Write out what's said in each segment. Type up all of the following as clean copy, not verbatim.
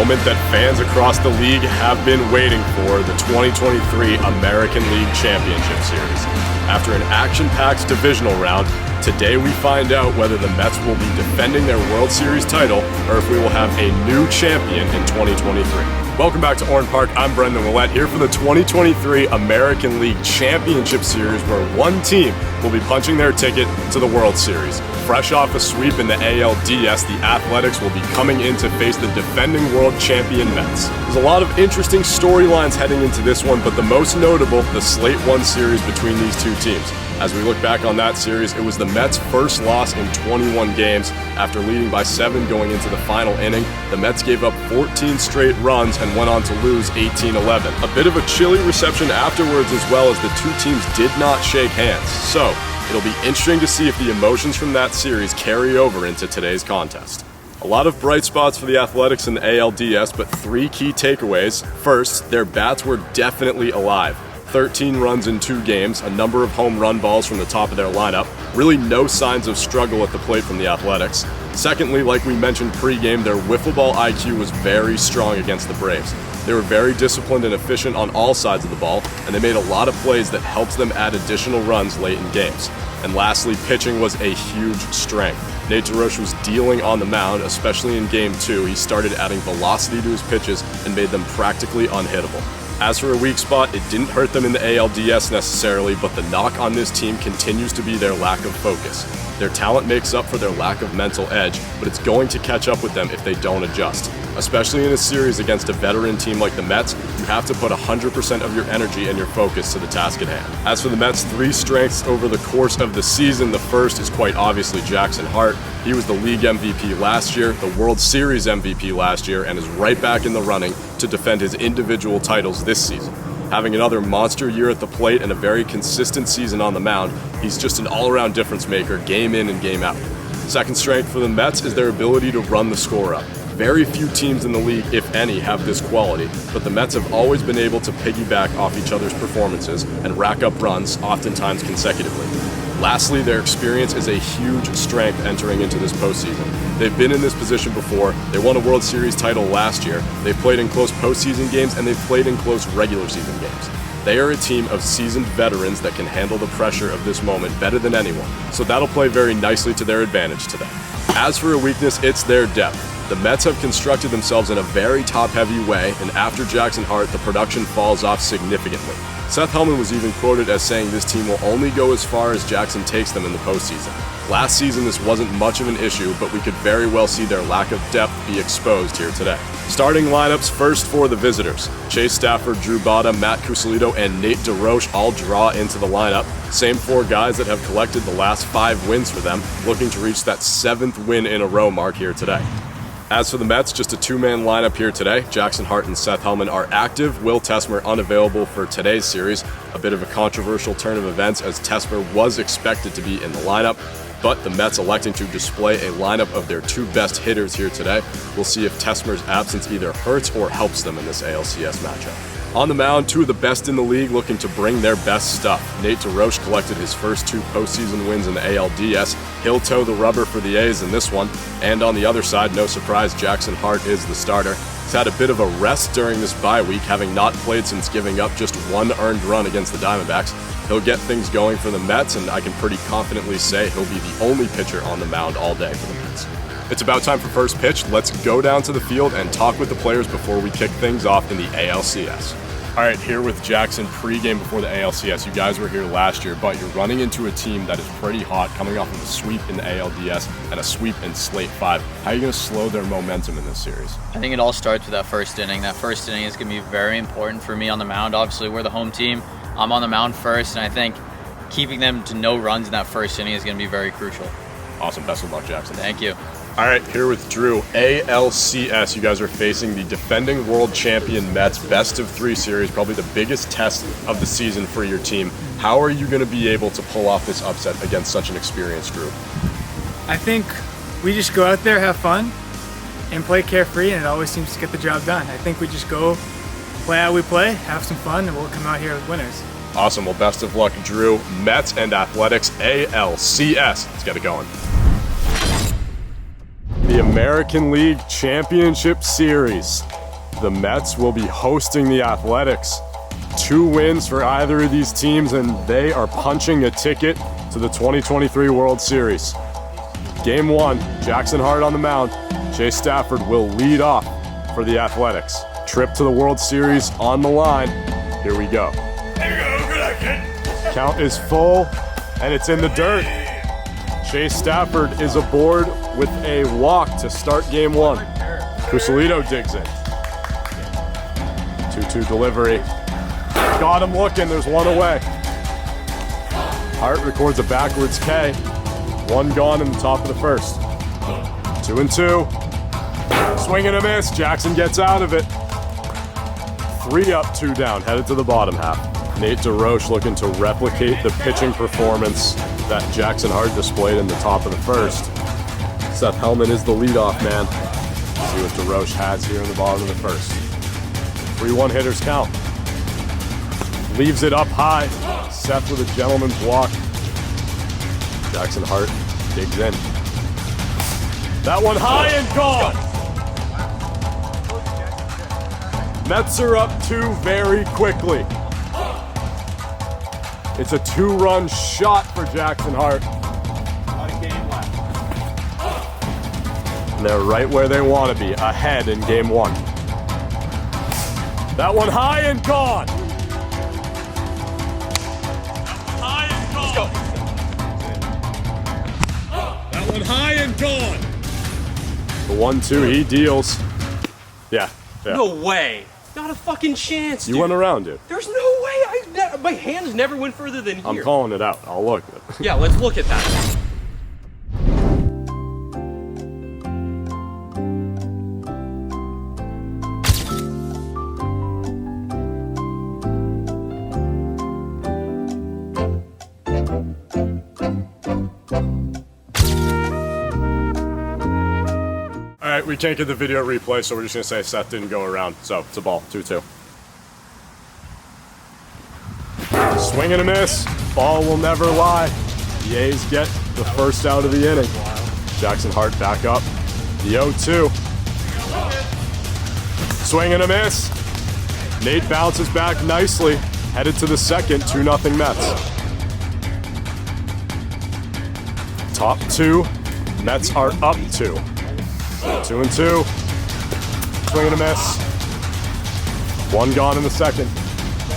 moment that fans across the league have been waiting for, the 2023 American League Championship Series. After an action-packed divisional round, today we find out whether the Mets will be defending their World Series title or if we will have a new champion in 2023. Welcome back to Orton Park. I'm Brendan Willett here for the 2023 American League Championship Series, where one team will be punching their ticket to the World Series. Fresh off a sweep in the ALDS, the Athletics will be coming in to face the defending world champion Mets. There's a lot of interesting storylines heading into this one, but the most notable, the Slate 1 series between these two teams. As we look back on that series, it was the Mets' first loss in 21 games. After leading by 7 going into the final inning, the Mets gave up 14 straight runs and went on to lose 18-11. A bit of a chilly reception afterwards, as well, as the two teams did not shake hands. So, it'll be interesting to see if the emotions from that series carry over into today's contest. A lot of bright spots for the Athletics in the ALDS, but 3 key takeaways. First, their bats were definitely alive. 13 runs in 2 games, a number of home run balls from the top of their lineup. Really no signs of struggle at the plate from the Athletics. Secondly, like we mentioned pregame, their wiffle ball IQ was very strong against the Braves. They were very disciplined and efficient on all sides of the ball, and they made a lot of plays that helped them add additional runs late in games. And lastly, pitching was a huge strength. Nate DeRoche was dealing on the mound, especially in Game 2. He started adding velocity to his pitches and made them practically unhittable. As for a weak spot, it didn't hurt them in the ALDS necessarily, but the knock on this team continues to be their lack of focus. Their talent makes up for their lack of mental edge, but it's going to catch up with them if they don't adjust. Especially in a series against a veteran team like the Mets, you have to put 100% of your energy and your focus to the task at hand. As for the Mets' 3 strengths over the course of the season, the first is quite obviously Jackson Hart. He was the league MVP last year, the World Series MVP last year, and is right back in the running to defend his individual titles this season. Having another monster year at the plate and a very consistent season on the mound, he's just an all-around difference maker, game in and game out. Second strength for the Mets is their ability to run the score up. Very few teams in the league, if any, have this quality, but the Mets have always been able to piggyback off each other's performances and rack up runs, oftentimes consecutively. Lastly, their experience is a huge strength entering into this postseason. They've been in this position before. They won a World Series title last year. They've played in close postseason games, and they've played in close regular season games. They are a team of seasoned veterans that can handle the pressure of this moment better than anyone, so that'll play very nicely to their advantage today. As for a weakness, it's their depth. The Mets have constructed themselves in a very top-heavy way, and after Jackson Hart, the production falls off significantly. Seth Hellman was even quoted as saying this team will only go as far as Jackson takes them in the postseason. Last season, this wasn't much of an issue, but we could very well see their lack of depth be exposed here today. Starting lineups first for the visitors. Chase Stafford, Drew Botta, Matt Cusolito, and Nate DeRoche all draw into the lineup. Same 4 guys that have collected the last 5 wins for them, looking to reach that 7th win in a row mark here today. As for the Mets, just a 2-man lineup here today. Jackson Hart and Seth Hellman are active. Will Tesmer unavailable for today's series. A bit of a controversial turn of events, as Tesmer was expected to be in the lineup, but the Mets electing to display a lineup of their 2 best hitters here today. We'll see if Tesmer's absence either hurts or helps them in this ALCS matchup. On the mound, 2 of the best in the league looking to bring their best stuff. Nate DeRoche collected his first 2 postseason wins in the ALDS. He'll toe the rubber for the A's in this one. And on the other side, no surprise, Jackson Hart is the starter. He's had a bit of a rest during this bye week, having not played since giving up just 1 earned run against the Diamondbacks. He'll get things going for the Mets, and I can pretty confidently say he'll be the only pitcher on the mound all day for the Mets. It's about time for first pitch. Let's go down to the field and talk with the players before we kick things off in the ALCS. All right, here with Jackson pregame before the ALCS. You guys were here last year, but you're running into a team that is pretty hot, coming off of a sweep in the ALDS and a sweep in Slate 5. How are you going to slow their momentum in this series? I think it all starts with that first inning. That first inning is going to be very important for me on the mound. Obviously, we're the home team. I'm on the mound first, and I think keeping them to no runs in that first inning is going to be very crucial. Awesome. Best of luck, Jackson. Thank you. All right, here with Drew. ALCS, you guys are facing the defending world champion Mets, best of 3 series, probably the biggest test of the season for your team. How are you going to be able to pull off this upset against such an experienced group? I think we just go out there, have fun, and play carefree, and it always seems to get the job done. I think we just go play how we play, have some fun, and we'll come out here as winners. Awesome. Well, best of luck, Drew. Mets and Athletics, ALCS. Let's get it going. The American League Championship Series. the Mets will be hosting the Athletics. 2 wins for either of these teams, and they are punching a ticket to the 2023 World Series. Game 1, Jackson Hart on the mound. Chase Stafford will lead off for the Athletics. Trip to the World Series on the line. Here we go. There you go, good luck, kid. Count is full, and it's in the dirt. Chase Stafford is aboard with a walk to start game 1. Crusolito digs in. 2-2 delivery. Got him looking, there's one away. Hart records a backwards K. 1 gone in the top of the first. 2-2. Swing and a miss, Jackson gets out of it. 3 up, 2 down, headed to the bottom half. Nate DeRoche looking to replicate the pitching performance that Jackson Hart displayed in the top of the first. Seth Hellman is the leadoff man. Let's see what DeRoche has here in the bottom of the first. 3-1 hitters count. Leaves it up high. Seth with a gentleman's walk. Jackson Hart digs in. That one high and gone. Mets are up 2 very quickly. It's a 2-run shot for Jackson Hart. And they're right where they want to be, ahead in game 1. That one high and gone. That one high and gone. The 1-2 he deals. Yeah. No way. Not a fucking chance, dude. You went around, dude. There's no way. My hands never went further than here. I'm calling it out. I'll look. Yeah, let's look at that. All right, we can't get the video replay, so we're just gonna say Seth didn't go around. So it's a ball, 2-2. Swing and a miss. Ball will never lie. The A's get the first out of the inning. Jackson Hart back up. The 0-2. Swing and a miss. Nate bounces back nicely. Headed to the second, 2-0 Mets. Top 2. Mets are up 2. 2-2. Swing and a miss. 1 gone in the second.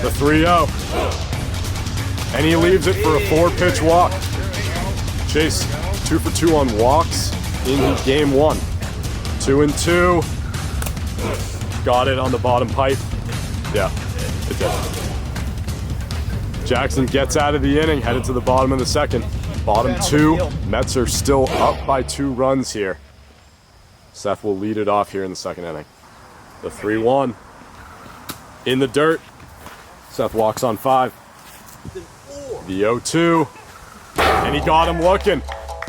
The 3-0. And he leaves it for a 4-pitch walk. Chase, 2 for 2 on walks in game 1. 2-2. Got it on the bottom pipe. Yeah, it did. Jackson gets out of the inning, headed to the bottom of the second. Bottom 2. Mets are still up by 2 runs here. Seth will lead it off here in the second inning. The 3-1. In the dirt. Seth walks on 5. The 0-2. And he got him looking.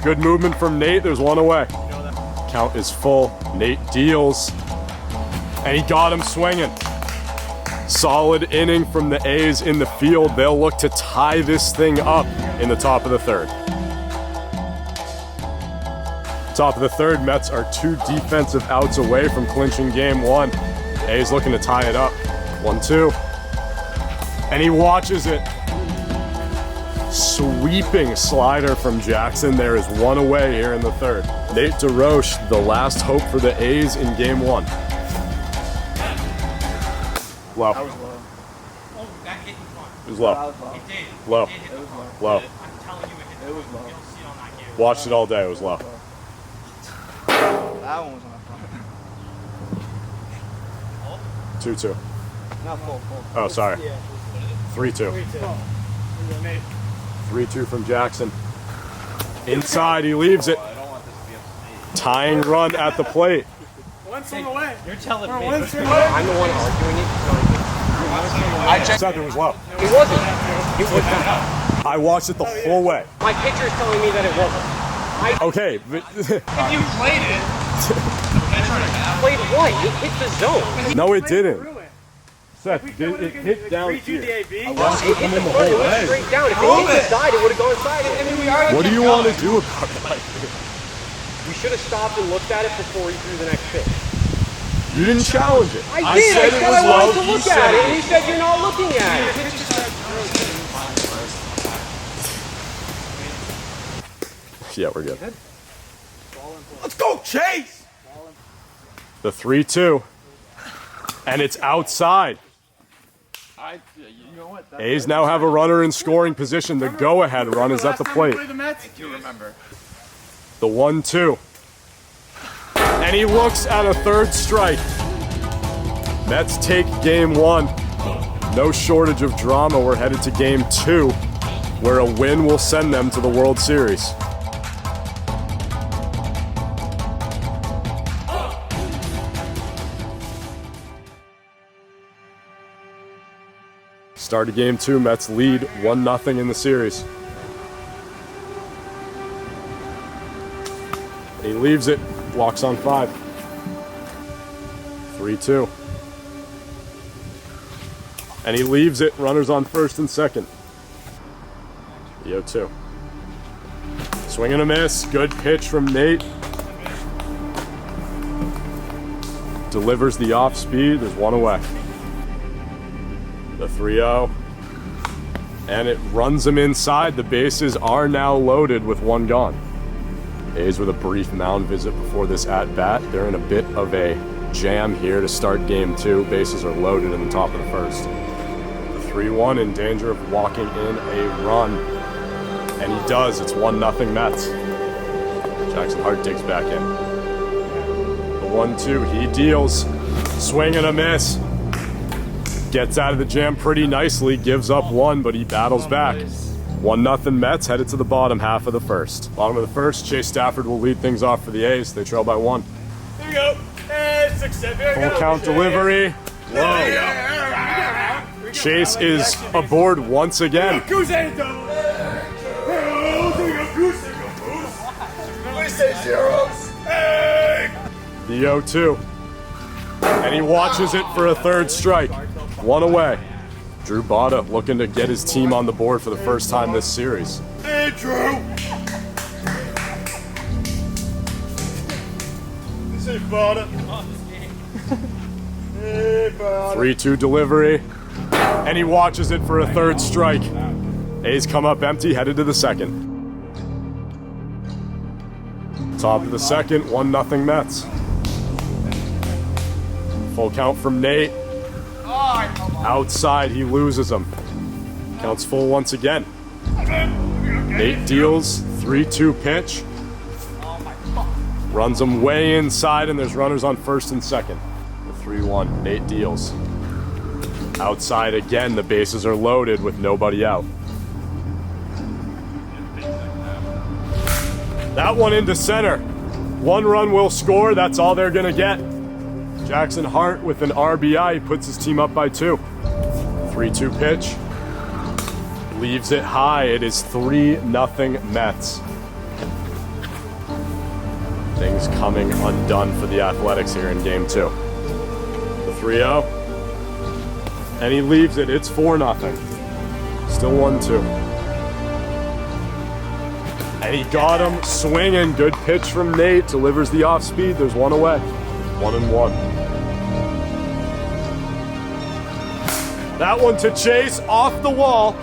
Good movement from Nate. There's 1 away. Count is full. Nate deals. And he got him swinging. Solid inning from the A's in the field. They'll look to tie this thing up in the top of the third. Top of the third, Mets are 2 defensive outs away from clinching game 1. A's looking to tie it up. 1-2. And he watches it. Sweeping slider from Jackson. There is 1 away here in the third. Nate DeRoche, the last hope for the A's in game 1. Low. That was low. Oh, that hit in front. It was low. It did. Low. It did hit the front. Low. I'm telling you, it was low. You'll see it on that game. Watched it all day. It was low. That one was on the front. 2-2. Not full. Oh, sorry. 3-2. 3-2 from Jackson. Inside, he leaves it. Tying run at the plate. 1 swing away. You're telling me. 1 swing away. I'm the one arguing it. I checked. Seth, it was low. It wasn't. It was not. I watched it the whole way. My pitcher is telling me that it wasn't. Okay, but If you played it, Played what? It hit the zone. no, it didn't. Seth, it hit down here. I watched it come in the whole It went way. straight down. If it hit the side, it would have gone side. What do you want to do about it? We should have stopped and looked at it before he threw the next pitch. You didn't challenge it. I did. said I it said was I wanted low. to look at it, and he said you're not looking at it. Yeah, we're good. Let's go, Chase! The 3-2. And it's outside. A's now have a runner in scoring position. The go-ahead run is at the plate. The 1-2. And he looks at a third strike. Mets take game 1. No shortage of drama. We're headed to game 2, where a win will send them to the World Series. Start of game 2, Mets lead 1-0 in the series. He leaves it, walks on 5. 3-2. And he leaves it, runners on first and second. The 0-2. Swing and a miss, good pitch from Nate. Delivers the off speed, there's one away. The 3-0. And it runs him inside. The bases are now loaded with one gone. A's with a brief mound visit before this at-bat. They're in a bit of a jam here to start game 2. Bases are loaded in the top of the first. The 3-1 in danger of walking in a run. And he does. It's 1-0 Mets. Jackson Hart digs back in. The 1-2, he deals. Swing and a miss. Gets out of the jam pretty nicely, gives up 1, but he battles back. 1-0 Mets headed to the bottom half of the first. Bottom of the first, Chase Stafford will lead things off for the A's. They trail by 1. Here we go. And 6-7. Full count delivery. Whoa. Chase is aboard once again. Goose ain't done. Goose. What say, zeros? Hey. The 0-2. And he watches it for a third strike. 1 away. Drew Botta looking to get his team on the board for the first time this series. Hey, Drew. This is Botta. Hey, Botta. 3-2 delivery. And he watches it for a third strike. A's come up empty, headed to the second. Top of the second, 1-0 Mets. Full count from Nate. Outside, he loses him. Counts full once again. Nate deals, 3-2 pitch. Runs him way inside, and there's runners on first and second. The 3-1, Nate deals. Outside again, the bases are loaded with nobody out. That one into center. 1 run will score, that's all they're gonna get. Jackson Hart with an RBI puts his team up by 2. 3-2 pitch. Leaves it high. It is 3-0 Mets. Things coming undone for the Athletics here in game 2. The 3-0. And he leaves it. It's 4-0. Still 1-2. And he got him swinging. Good pitch from Nate. Delivers the off speed. There's 1 away. 1-1. That one to Chase, off the wall.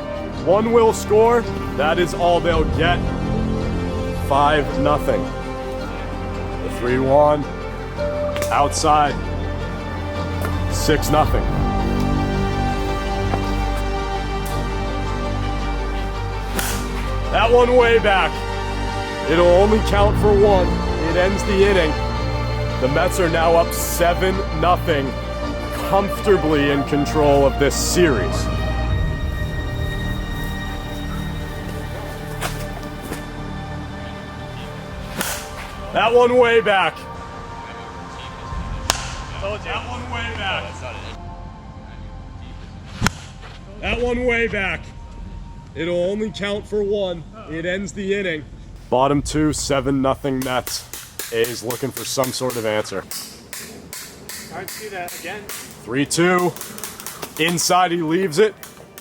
1 will score. That is all they'll get. 5-0. The 3-1. Outside. 6-0. That one way back. It'll only count for 1. It ends the inning. The Mets are now up 7-0. Comfortably in control of this series. That one way back. That one way back. That one way back. It'll only count for 1. It ends the inning. Bottom 2, 7-0 Mets. A's looking for some sort of answer. Hard to see that again. 3-2. Inside, he leaves it.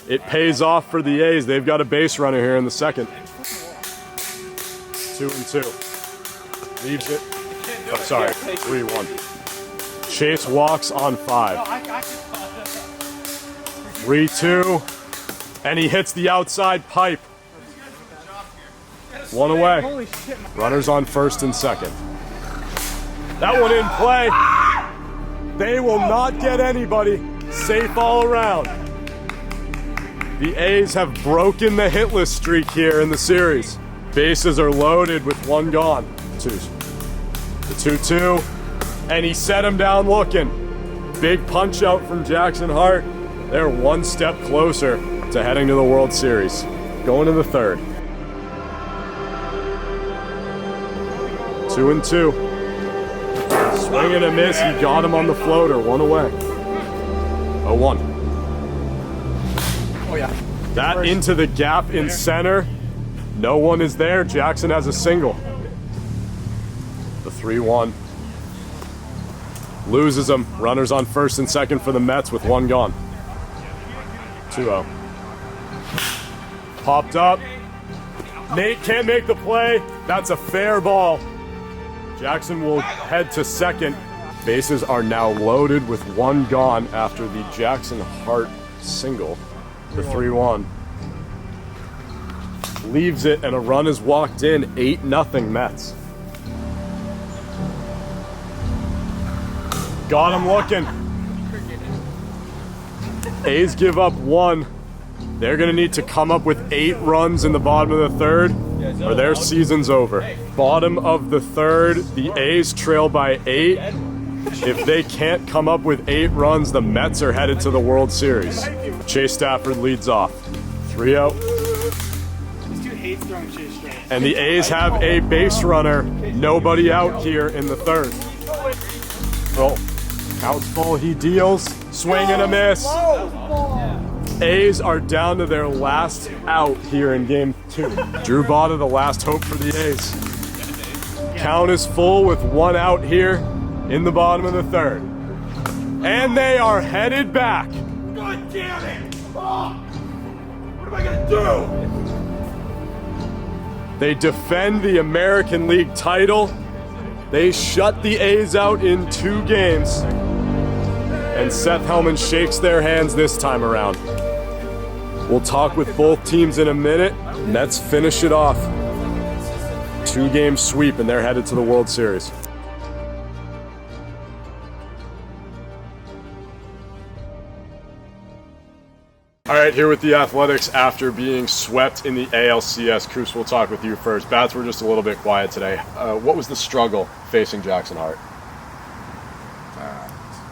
It pays off for the A's. They've got a base runner here in the second. 2-2. Leaves it. Oh, sorry. 3-1. Chase walks on 5. 3-2. And he hits the outside pipe. 1 away. Runners on first and second. That one in play. They will not get anybody. Safe all around. The A's have broken the hitless streak here in the series. Bases are loaded with 1 gone. Twos. The 2-2. And he set him down looking. Big punch out from Jackson Hart. They're 1 step closer to heading to the World Series. Going to the 3rd. 2-2. Swing and a miss. He got him on the floater. 1 away. 0-1. Oh yeah. That into the gap in center. No one is there. Jackson has a single. The 3-1. Loses him. Runners on first and second for the Mets with 1 gone. 2-0. Popped up. Nate can't make the play. That's a fair ball. Jackson will head to second. Bases are now loaded with 1 gone after the Jackson Hart single. The 3-1. Leaves it and a run is walked in. 8-0 Mets. Got him looking. A's give up 1. They're going to need to come up with 8 runs in the bottom of the 3rd, or their season's over. Bottom of the 3rd, the A's trail by 8. If they can't come up with 8 runs, the Mets are headed to the World Series. Chase Stafford leads off. 3-0. And the A's have a base runner. Nobody out here in the 3rd. Well, count's full, he deals. Swing and a miss. A's are down to their last out here in game 2. Drew Botta, the last hope for the A's. Count is full with 1 out here in the bottom of the 3rd. And they are headed back. God damn it! Oh, what am I gonna do? They defend the American League title. They shut the A's out in 2 games. And Seth Hellman shakes their hands this time around. We'll talk with both teams in a minute. Mets finish it off. 2-game sweep, and they're headed to the World Series. All right, here with the Athletics after being swept in the ALCS. Coos, we'll talk with you first. Bats were just a little bit quiet today. What was the struggle facing Jackson Hart?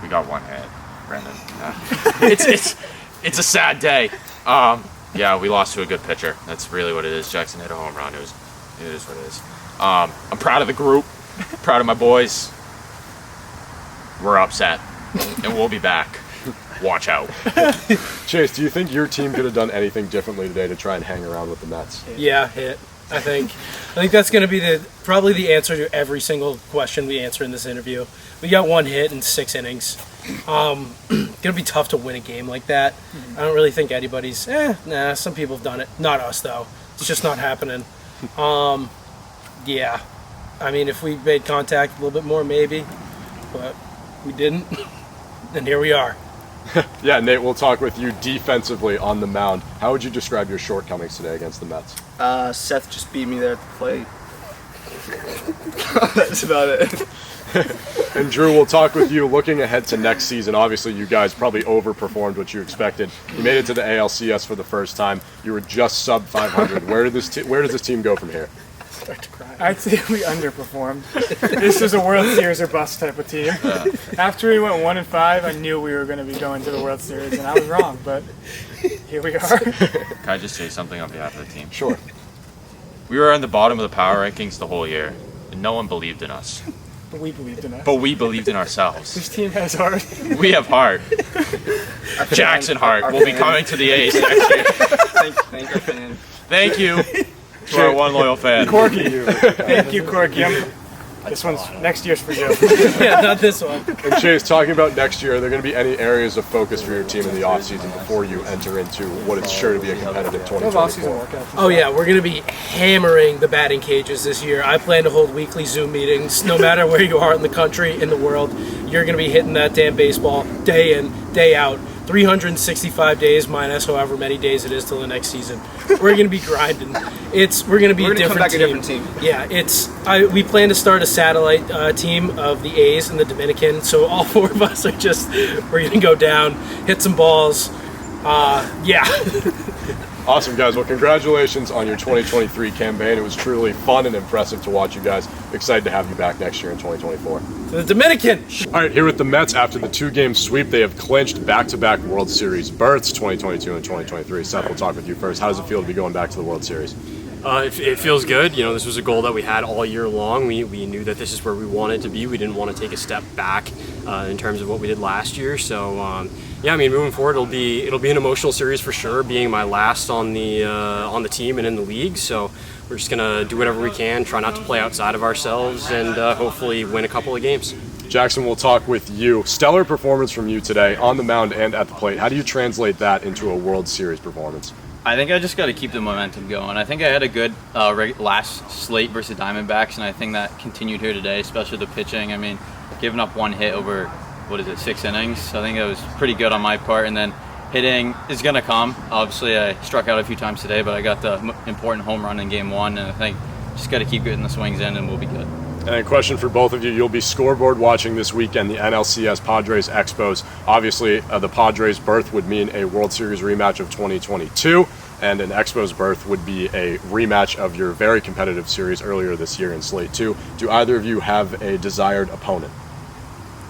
We got 1 hit, Brendan. It's a sad day. Yeah, we lost to a good pitcher. That's really what it is. Jackson hit a home run. It is what it is. I'm proud of the group, proud of my boys. We're upset, and we'll be back. Watch out. Chase, do you think your team could have done anything differently today to try and hang around with the Mets? Yeah, hit. I think that's going to be probably the answer to every single question we answer in this interview. We got 1 hit in 6 innings. Going to be tough to win a game like that. I don't really think anybody's. Some people have done it. Not us though. It's just not happening. Yeah. I mean, if we made contact a little bit more, maybe, but we didn't. And here we are. Yeah, Nate, we'll talk with you defensively on the mound. How would you describe your shortcomings today against the Mets? Seth just beat me there at the plate. That's about it. And Drew, we'll talk with you looking ahead to next season. Obviously, you guys probably overperformed what you expected. You made it to the ALCS for the first time. You were just sub 500. Where does this team go from here? Start to cry. I'd say we underperformed. This was a World Series or bust type of team. After we went 1-5, I knew we were going to be going to the World Series, and I was wrong, but here we are. Can I just say something on behalf of the team? Sure. We were in the bottom of the power rankings the whole year, and no one believed in us. But we believed in us. But we believed in ourselves. This team has heart. We have heart. Jackson Hart will be coming to the A's next year. Thank our fans. Thank you to our 1 loyal fan. Corky. Thank you, Corky. This one's next year's for you. Yeah, not this one. And Chase, talking about next year, are there going to be any areas of focus for your team in the offseason before you enter into what is sure to be a competitive 2024? Oh yeah, we're going to be hammering the batting cages this year. I plan to hold weekly Zoom meetings, no matter where you are in the country, in the world. you're going to be hitting that damn baseball day in, day out, 365 days minus however many days it is till the next season. We're going to be grinding. We're going to be a different team. Yeah, we plan to start a satellite team of the A's and the Dominican. So all four of us we're going to go down, hit some balls. Yeah. Awesome, guys. Well, congratulations on your 2023 campaign. It was truly fun and impressive to watch you guys. Excited to have you back next year in 2024. The Dominican! All right, here with the Mets, after the two-game sweep, they have clinched back-to-back World Series berths, 2022 and 2023. Seth, we'll talk with you first. How does it feel to be going back to the World Series? It feels good. You know, this was a goal that we had all year long. We knew that this is where we wanted to be. We didn't want to take a step back in terms of what we did last year. So, yeah, I mean, moving forward, it'll be an emotional series for sure, being my last on the team and in the league. So we're just gonna do whatever we can, try not to play outside of ourselves, and hopefully win a couple of games. Jackson, we'll talk with you. Stellar performance from you today on the mound and at the plate. How do you translate that into a World Series performance? I think I just got to keep the momentum going. I think I had a good last slate versus Diamondbacks, and I think that continued here today, especially the pitching. I mean, giving up one hit over, 6 innings. I think it was pretty good on my part, and then hitting is going to come. Obviously, I struck out a few times today, but I got the important home run in Game 1, and I think just got to keep getting the swings in, and we'll be good. And a question for both of you. You'll be scoreboard watching this weekend, the NLCS Padres Expos. Obviously, the Padres berth would mean a World Series rematch of 2022, and an Expos berth would be a rematch of your very competitive series earlier this year in Slate 2. Do either of you have a desired opponent?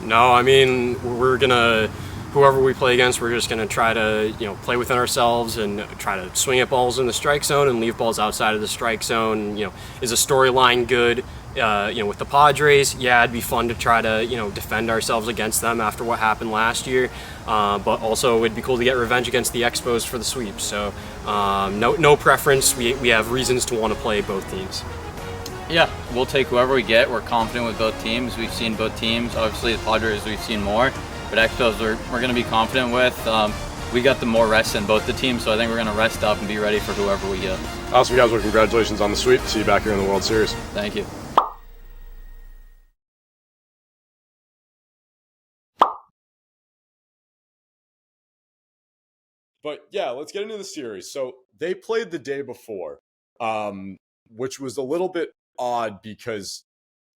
No, I mean, whoever we play against, we're just gonna try to, play within ourselves and try to swing at balls in the strike zone and leave balls outside of the strike zone. Is a storyline good? With the Padres, yeah, it'd be fun to try to, defend ourselves against them after what happened last year. But also it'd be cool to get revenge against the Expos for the sweep. So no preference. We have reasons to want to play both teams. Yeah, we'll take whoever we get. We're confident with both teams. We've seen both teams. Obviously, the Padres we've seen more, but Expos we're going to be confident with. We got the more rest than both the teams, so I think we're going to rest up and be ready for whoever we get. Awesome, guys. Well, congratulations on the sweep. See you back here in the World Series. Thank you. But yeah, let's get into the series. So they played the day before, which was a little bit odd because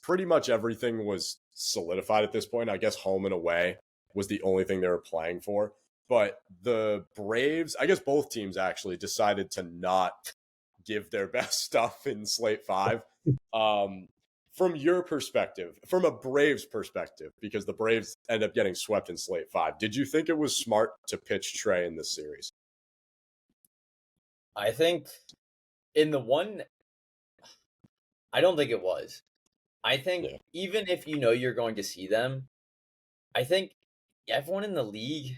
pretty much everything was solidified at this point. I guess home and away was the only thing they were playing for. But the Braves, I guess both teams actually decided to not give their best stuff in Slate 5. From your perspective, from a Braves perspective, because the Braves end up getting swept in Slate 5, did you think it was smart to pitch Trey in this series? I think in the one, I don't think it was. I think even if you're going to see them, I think everyone in the league,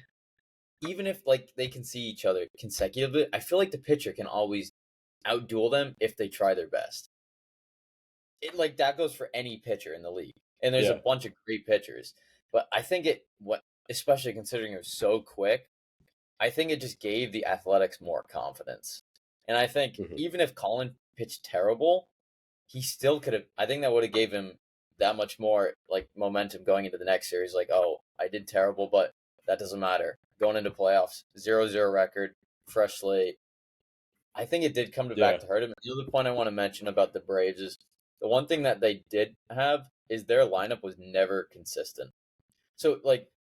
even if they can see each other consecutively, I feel like the pitcher can always outduel them if they try their best. That goes for any pitcher in the league, and there's a bunch of great pitchers. But I think especially considering it was so quick, I think it just gave the Athletics more confidence. And I think even if Colin pitched terrible, he still could have. I think that would have gave him that much more momentum going into the next series. I did terrible, but that doesn't matter. Going into playoffs, 0-0 record, fresh slate. I think it did come back to hurt him. The other point I want to mention about the Braves is the one thing that they did have is their lineup was never consistent. So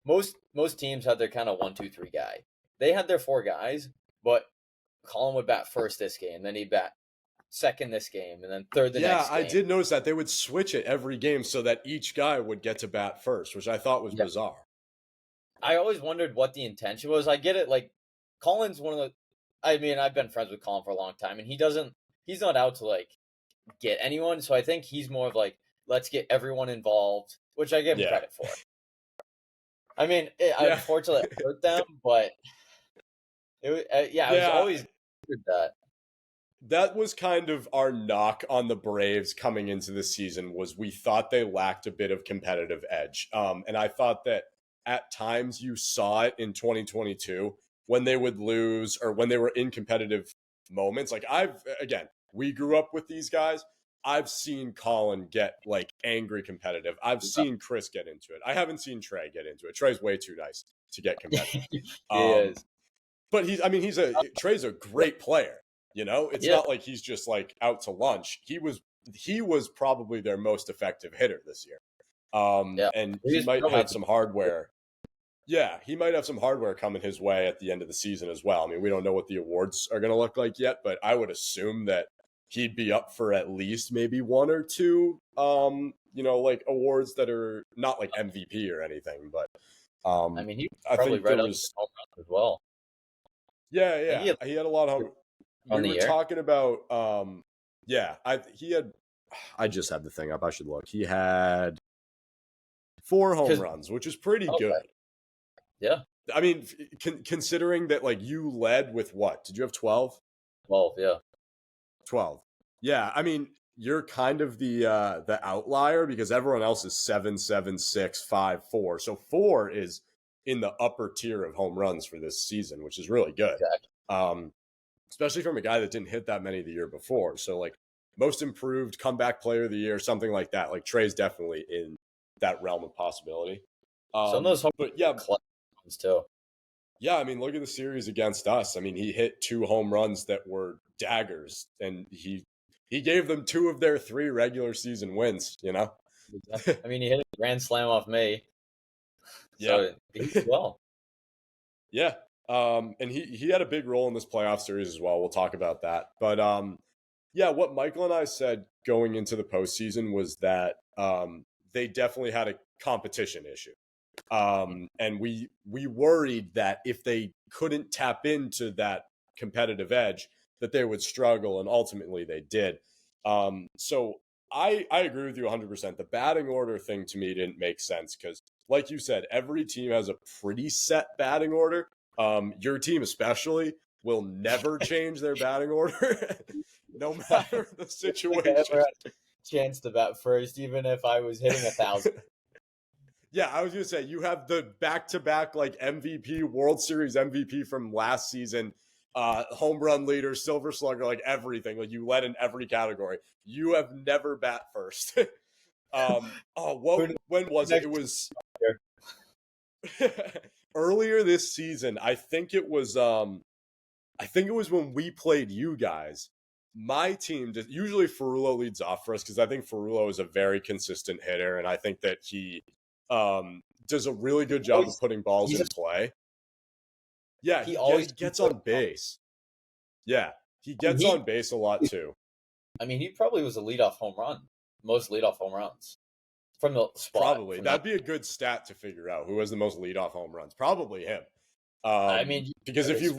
most teams had their kind of 1-2-3 guy. They had their 4 guys, but Colin would bat first this game, then he'd bat second this game, and then third the next game. Yeah, I did notice that they would switch it every game so that each guy would get to bat first, which I thought was bizarre. I always wondered what the intention was. I get it. Colin's one of the. I mean, I've been friends with Colin for a long time, and he's not out to get anyone. So I think he's more of let's get everyone involved, which I give him credit for. I mean, unfortunately, it hurt them, but it was, I was always good that. That was kind of our knock on the Braves coming into the season, was we thought they lacked a bit of competitive edge. And I thought that at times you saw it in 2022 when they would lose or when they were in competitive moments. We grew up with these guys. I've seen Colin get like angry competitive. I've seen Chris get into it. I haven't seen Trey get into it. Trey's way too nice to get competitive. But Trey's a great player. You know, it's not like he's just like out to lunch. He was probably their most effective hitter this year. And he might have some hardware. Yeah, he might have some hardware coming his way at the end of the season as well. I mean, we don't know what the awards are going to look like yet, but I would assume that he'd be up for at least maybe one or two, like awards that are not like MVP or anything. But I mean, he probably right up home runs as well. Yeah, he had a lot of home. We were talking about, I just had the thing up. I should look. He had 4 home runs, which is pretty good. Yeah. I mean, considering that, like, you led with what? Did you have 12? 12, yeah. 12. Yeah, I mean, you're kind of the outlier because everyone else is 7, 7, 6, 5, 4. So 4 is in the upper tier of home runs for this season, which is really good. Exactly. Especially from a guy that didn't hit that many the year before. So, like, most improved, comeback player of the year, something like that. Like, Trey's definitely in that realm of possibility. Some of those home runs too. Yeah, I mean, look at the series against us. I mean, he hit 2 home runs that were daggers, and he gave them 2 of their 3 regular season wins, you know? I mean, he hit a grand slam off me. So he did well. Yeah. And he had a big role in this playoff series as well. We'll talk about that. But what Michael and I said going into the postseason was that they definitely had a competition issue. And we worried that if they couldn't tap into that competitive edge, that they would struggle, and ultimately they did. So I agree with you 100%. The batting order thing to me didn't make sense because, like you said, every team has a pretty set batting order. Your team especially will never change their batting order, no matter the situation. I never had a chance to bat first, even if I was hitting 1,000. Yeah, I was going to say, you have the back-to-back like MVP, World Series MVP from last season, home run leader, silver slugger, like everything. Like you led in every category. You have never bat first. When was it? It was earlier this season. I think it was when we played you guys. My team, usually Ferrulo leads off for us because I think Ferrulo is a very consistent hitter, and I think that he does a really good job of putting balls in play. Yeah, he always gets on base. Yeah, he gets on base a lot too. I mean, he probably was a leadoff home run. Most leadoff home runs from the spot. Probably. That'd be a good stat to figure out who has the most leadoff home runs. Probably him. I mean, because if you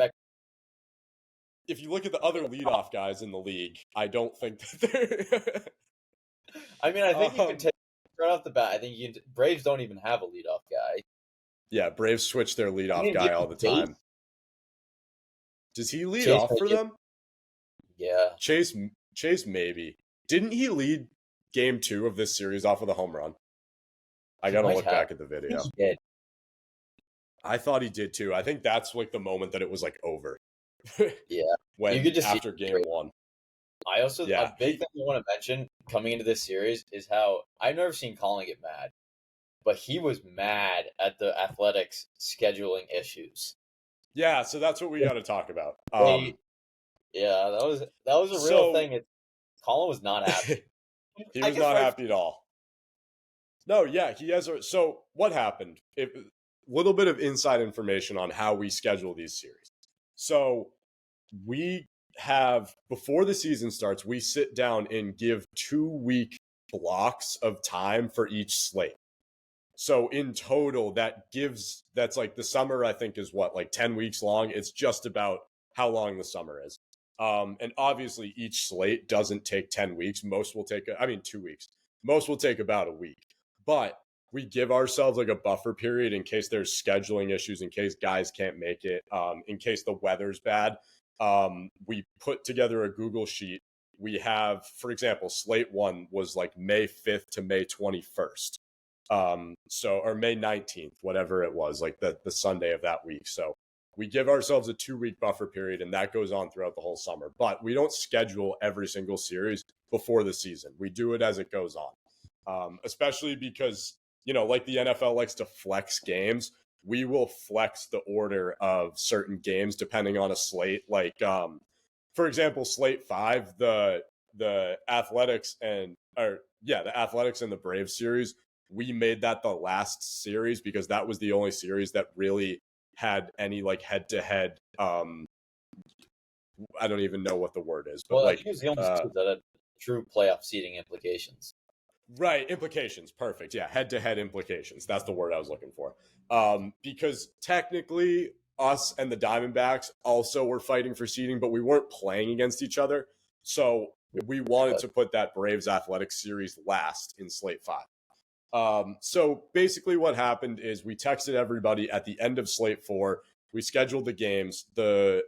look at the other leadoff guys in the league, I don't think that they're... I mean, I think you can take right off the bat. I think Braves don't even have a leadoff guy. Yeah, Braves switch their leadoff guy all the time. Does he lead off for them? Yeah. Chase maybe. Didn't he lead game 2 of this series off with a home run? I gotta look back at the video. He did. I thought he did too. I think that's like the moment that it was like over. Yeah. When you could just after game 1. I also a big thing I want to mention coming into this series is how I've never seen Colin get mad, but he was mad at the Athletics scheduling issues. Yeah, so that's what we got to talk about. Yeah, that was a real thing. Colin was not happy. He was not happy at all. No, yeah, he has. So what happened? A little bit of inside information on how we schedule these series. So we have, before the season starts, we sit down and give 2-week blocks of time for each slate. So in total, that's like the summer, I think, is what, like 10 weeks long. It's just about how long the summer is. And obviously each slate doesn't take 10 weeks. Most will take, 2 weeks. Most will take about a week. But we give ourselves like a buffer period in case there's scheduling issues, in case guys can't make it, in case the weather's bad. We put together a Google sheet. We have, for example, slate 1 was like May 5th to May 21st. Or May 19th, whatever it was, like the Sunday of that week. So we give ourselves a 2-week buffer period, and that goes on throughout the whole summer. But we don't schedule every single series before the season. We do it as it goes on, especially because, like the NFL likes to flex games. We will flex the order of certain games depending on a slate. Like, for example, slate 5, the Athletics and the Braves series, we made that the last series because that was the only series that really had any like head-to-head. I don't even know what the word is, but I think it was the only series that had true playoff seeding implications. Right, implications. Perfect. Yeah, head-to-head implications. That's the word I was looking for. Because technically, us and the Diamondbacks also were fighting for seeding, but we weren't playing against each other. So we wanted to put that Braves Athletics series last in slate 5. So basically what happened is we texted everybody at the end of slate 4. We scheduled the games. The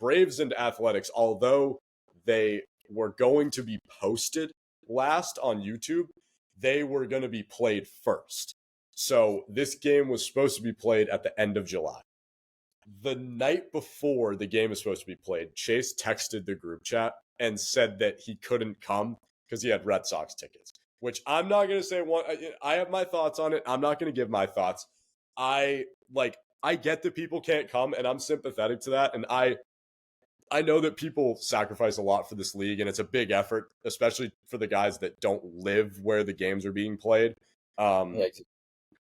Braves and Athletics, although they were going to be posted last on YouTube, they were going to be played first. So this game was supposed to be played at the end of July. The night before the game was supposed to be played, Chase texted the group chat and said that he couldn't come because he had Red Sox tickets, which I'm not going to say one. I have my thoughts on it. I'm not going to give my thoughts. I get that people can't come, and I'm sympathetic to that. And I know that people sacrifice a lot for this league, and it's a big effort, especially for the guys that don't live where the games are being played.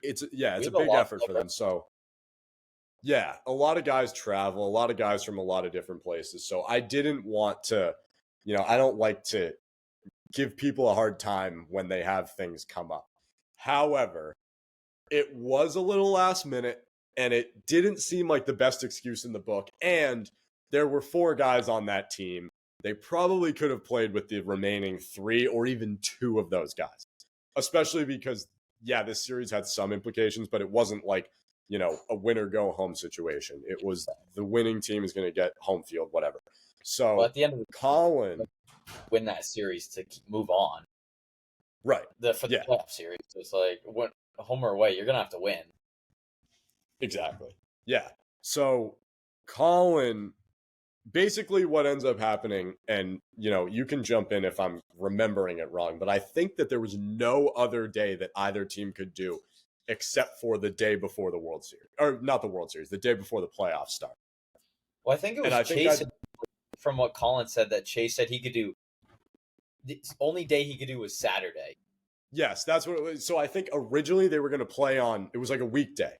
It's a big effort for them. So, yeah, a lot of guys travel, a lot of guys from a lot of different places. So I didn't want to, I don't like to give people a hard time when they have things come up. However, it was a little last minute, and it didn't seem like the best excuse in the book. And there were 4 guys on that team. They probably could have played with the remaining 3 or even 2 of those guys, especially because, this series had some implications, but it wasn't like, a win or go home situation. It was the winning team is going to get home field, whatever. So at the end of the Colin win that series to move on. Right. For the playoff series. So it's like, home or away, you're going to have to win. Exactly. Yeah. So Colin, basically what ends up happening, and you can jump in if I'm remembering it wrong, but I think that there was no other day that either team could do except for the day before the World Series, or not the World Series, the day before the playoffs start. Well, I think it was Chase, from what Colin said, that Chase said he could do, the only day he could do was Saturday. Yes, that's what it was. So I think originally they were going to play on, it was like a weekday.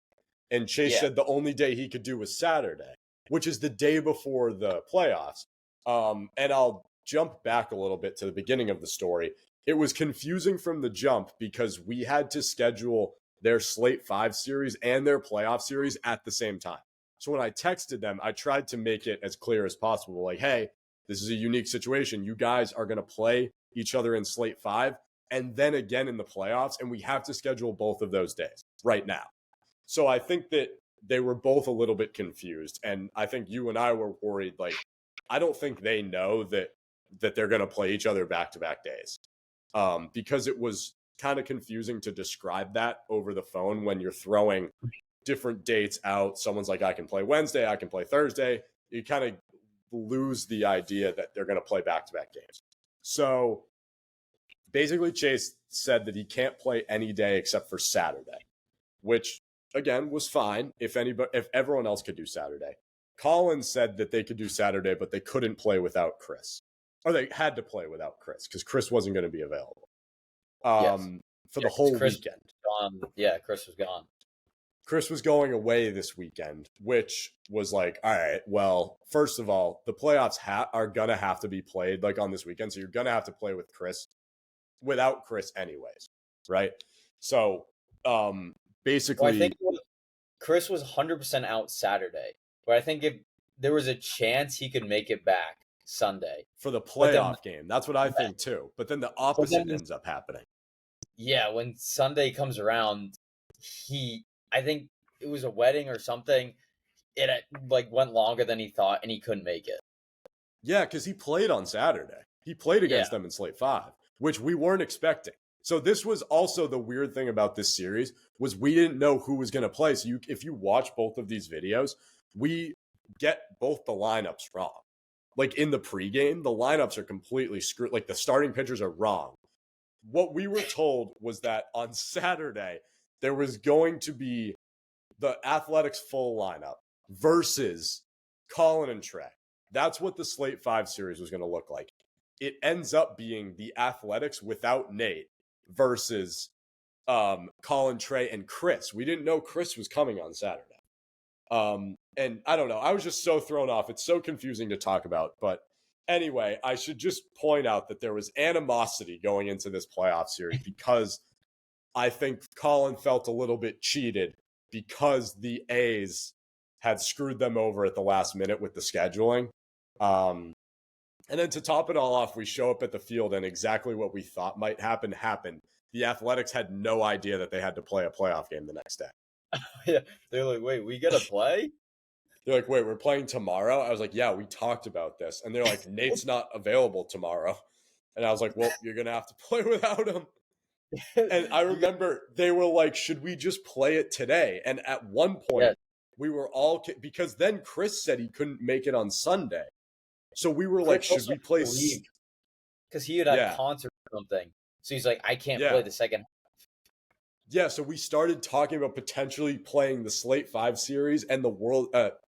And Chase said the only day he could do was Saturday, which is the day before the playoffs. And I'll jump back a little bit to the beginning of the story. It was confusing from the jump because we had to schedule their slate 5 series and their playoff series at the same time. So when I texted them, I tried to make it as clear as possible. Like, hey, this is a unique situation. You guys are going to play each other in slate 5 and then again in the playoffs. And we have to schedule both of those days right now. So I think that they were both a little bit confused. And I think you and I were worried, like, I don't think they know that they're going to play each other back-to-back days. Because it was kind of confusing to describe that over the phone when you're throwing different dates out. Someone's like, I can play Wednesday, I can play Thursday. You kind of lose the idea that they're going to play back-to-back games. So basically Chase said that he can't play any day except for Saturday, which again was fine if everyone else could do Saturday. Colin said that they could do Saturday, but they couldn't play without Chris. Or they had to play without Chris because Chris wasn't going to be available for the whole weekend. Chris was gone. Chris was going away this weekend, which was like, all right, well, first of all, the playoffs are going to have to be played like on this weekend. So you're going to have to play without Chris anyways, right? So basically... Well, I think Chris was 100% out Saturday, but I think if there was a chance he could make it back Sunday. For the playoff game. That's what I think too. But then the opposite ends up happening. Yeah, when Sunday comes around, I think it was a wedding or something. It went longer than he thought, and he couldn't make it. Yeah, because he played on Saturday. He played against them in slate 5, which we weren't expecting. So this was also the weird thing about this series was we didn't know who was going to play. So if you watch both of these videos, we get both the lineups wrong. like in the pregame, the lineups are completely screwed. Like the starting pitchers are wrong. What we were told was that on Saturday, there was going to be the Athletics full lineup versus Colin and Trey. That's what the Slate 5 series was going to look like. It ends up being the Athletics without Nate versus Colin, Trey, and Chris. We didn't know Chris was coming on Saturday. And I don't know. I was just so thrown off. It's so confusing to talk about. But anyway, I should just point out that there was animosity going into this playoff series because I think Colin felt a little bit cheated because the A's had screwed them over at the last minute with the scheduling. And then to top it all off, we show up at the field and exactly what we thought might happen happened. The Athletics had no idea that they had to play a playoff game the next day. Yeah, they're like, wait, we gotta play? They're like, wait, we're playing tomorrow? I was like, yeah, we talked about this. And they're like, Nate's not available tomorrow. And I was like, well, you're going to have to play without him. And I remember they were like, should we just play it today? And at one point, we were all, because then Chris said he couldn't make it on Sunday. So we were like, should we play? Because he had a concert or something. So he's like, I can't play the second. Yeah, so we started talking about potentially playing the Slate 5 series and the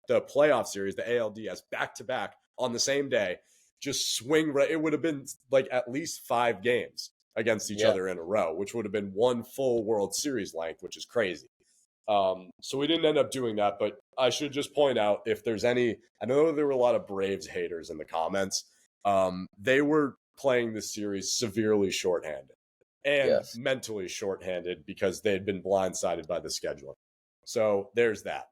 playoff series, the ALDS, back to back on the same day. Just swing right. It would have been like at least 5 games against each other in a row, which would have been one full World Series length, which is crazy. So we didn't end up doing that, but I should just point out if there's any, I know there were a lot of Braves haters in the comments. They were playing this series severely shorthanded and mentally shorthanded because they had been blindsided by the scheduling. So there's that.